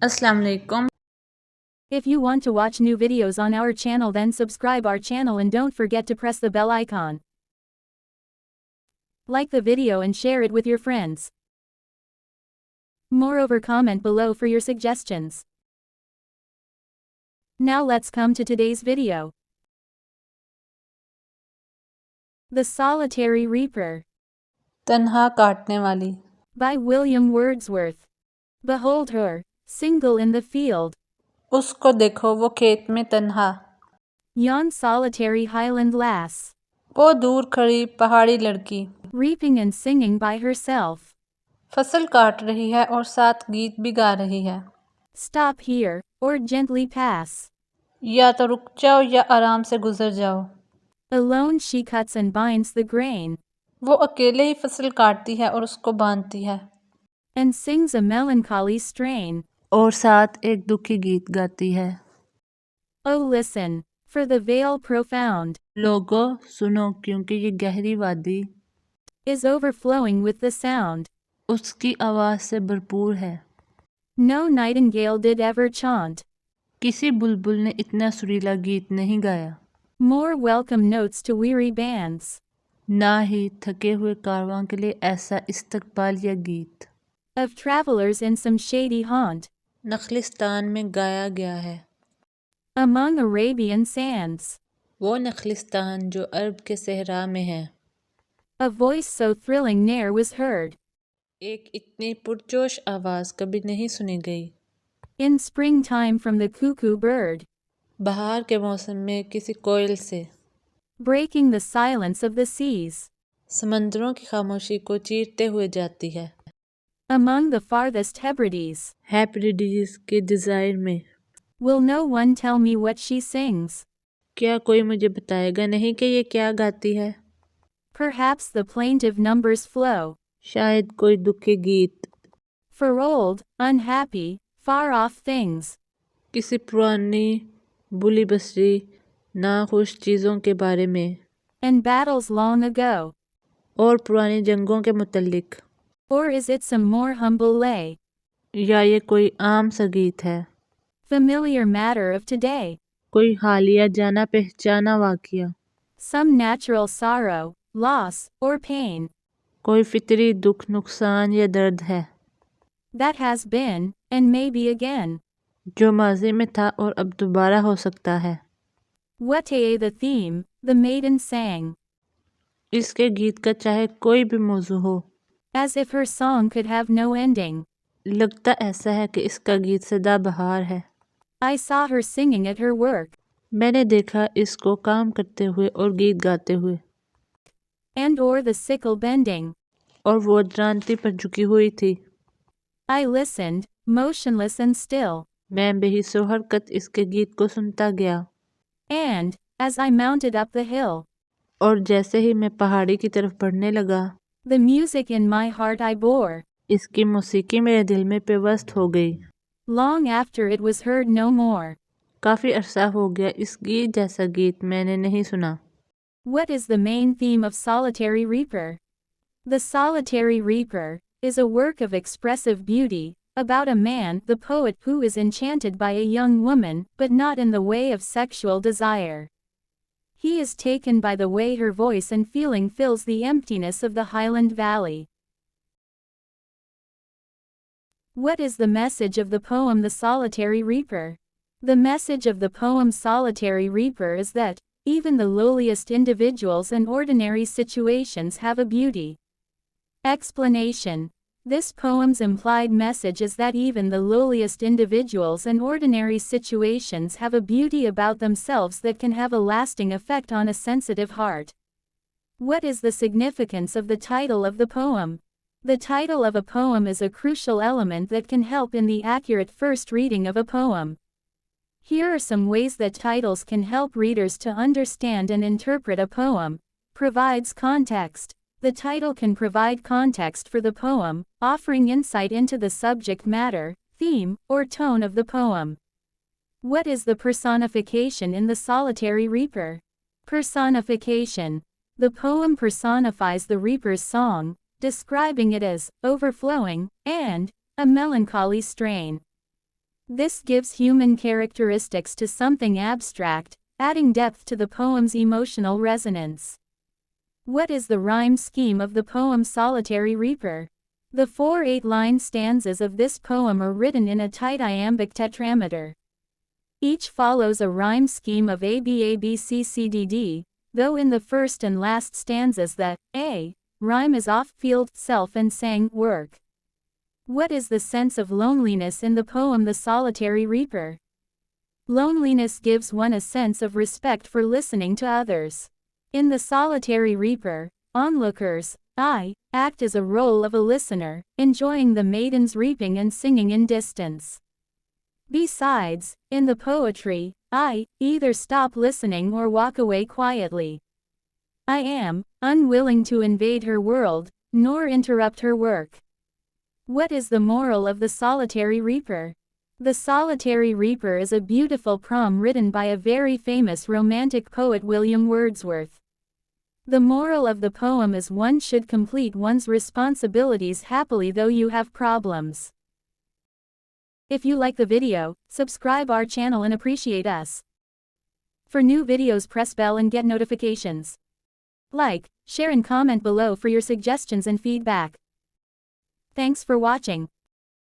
Assalamu alaikum. If you want to watch new videos on our channel, then subscribe our channel and don't forget to press the bell icon. Like the video and share it with your friends. Moreover, comment below for your suggestions. Now let's come to today's video. The Solitary Reaper तन्हा काटने वाली. by William Wordsworth. Behold her, single in the field, उसको देखो वो खेत में तन्हा. yon solitary highland lass, वो दूर खड़ी पहाड़ी लड़की. reaping and singing by herself. फसल काट रही है और साथ गीत भी गा रही है. Stop here, or gently pass. या तो रुक जाओ या आराम से गुजर जाओ. Alone she cuts and binds the grain, वो अकेले ही फसल काटती है और उसको बांधती है. and sings a melancholy strain. और साथ एक दुखी गीत गाती है. Oh listen, for the vale profound लोगों सुनो क्योंकि ये गहरी वादी is overflowing with the sound. उसकी आवाज़ से भरपूर है. No nightingale did ever chaunt किसी बुलबुल ने इतना सुरीला गीत नहीं गाया. more welcome notes to weary bands ना ही थके हुए कारवां के लिए ऐसा इस्तकबाल या गीत of travelers in some shady haunt नखलिस्तान में गाया गया है. among Arabian sands. वो नखलिस्तान जो अरब के सहरा में है. A voice so thrilling ne'er was heard. एक इतनी पुरजोश आवाज़ कभी नहीं सुनी गई. In springtime from the cuckoo bird, बहार के मौसम में किसी कोयल से. breaking the silence of the seas. समंदरों की खामोशी को चीरते हुए जाती है. Among the farthest Hebrides, हैप्रिडीज के डिज़ायर में. will no one tell me what she sings? क्या कोई मुझे बताएगा नहीं कि ये क्या गाती है. Perhaps the plaintive numbers flow, शायद कोई दुखी गीत for old, unhappy, far-off things, किसी पुरानी बुली बसरी नाखुश चीज़ों के बारे में and battles long ago. और पुरानी जंगों के मुतल्लिक. Or is it some more humble lay, या ये कोई आम सा गीत है. familiar matter of today? कोई हालिया जाना पहचाना वाक़या. Some natural sorrow, loss, or pain, कोई फितरी दुख नुकसान या दर्द है that has been, and may be again. जो माजी में था और अब दोबारा हो सकता है. Whate'er the theme, the maiden sang, इसके गीत का चाहे कोई भी मौजू हो. as if her song could have no ending. लगता ऐसा है कि इसका गीत सदाबहार है. I saw her singing at her work, मैंने देखा इसको काम करते हुए और गीत गाते हुए. and o'er the sickle bending. और वो द्रांति पर झुकी हुई थी. I listened, motionless and still, मैं बेहिस्सो हरकत इसके गीत को सुनता गया. and, as I mounted up the hill, और जैसे ही मैं पहाड़ी की तरफ बढ़ने लगा the music in my heart I bore, इसकी मौसीकी मेरे दिल में पेवस्त हो गई. long after it was heard no more. काफ़ी अरसा हो गया इस गीत जैसा गीत मैंने नहीं सुना. What is the main theme of Solitary Reaper? The Solitary Reaper is a work of expressive beauty, about a man, the poet, who is enchanted by a young woman, but not in the way of sexual desire. He is taken by the way her voice and feeling fills the emptiness of the Highland Valley. What is the message of the poem The Solitary Reaper? The message of the poem Solitary Reaper is that, even the lowliest individuals and ordinary situations have a beauty. Explanation. This poem's implied message is that even the lowliest individuals and ordinary situations have a beauty about themselves that can have a lasting effect on a sensitive heart. What is the significance of the title of the poem? The title of a poem is a crucial element that can help in the accurate first reading of a poem. Here are some ways that titles can help readers to understand and interpret a poem. Provides context. The title can provide context for the poem, offering insight into the subject matter, theme, or tone of the poem. What is the personification in The Solitary Reaper? Personification. The poem personifies the reaper's song, describing it as overflowing and a melancholy strain. This gives human characteristics to something abstract, adding depth to the poem's emotional resonance. What is the rhyme scheme of the poem Solitary Reaper? The 4 8-line stanzas of this poem are written in a tight iambic tetrameter. Each follows a rhyme scheme of ABABCCDD, though in the first and last stanzas the A rhyme is off, field, self and sang, work. What is the sense of loneliness in the poem The Solitary Reaper? Loneliness gives one a sense of respect for listening to others. In The Solitary Reaper, onlookers, act as a role of a listener, enjoying the maiden's reaping and singing in distance. Besides, in the poetry, either stop listening or walk away quietly. I am unwilling to invade her world, nor interrupt her work. What is the moral of The Solitary Reaper? The Solitary Reaper is a beautiful poem written by a very famous romantic poet William Wordsworth. The moral of the poem is one should complete one's responsibilities happily though you have problems. If you like the video, subscribe our channel and appreciate us. For new videos press bell and get notifications. Like, share and comment below for your suggestions and feedback. Thanks for watching.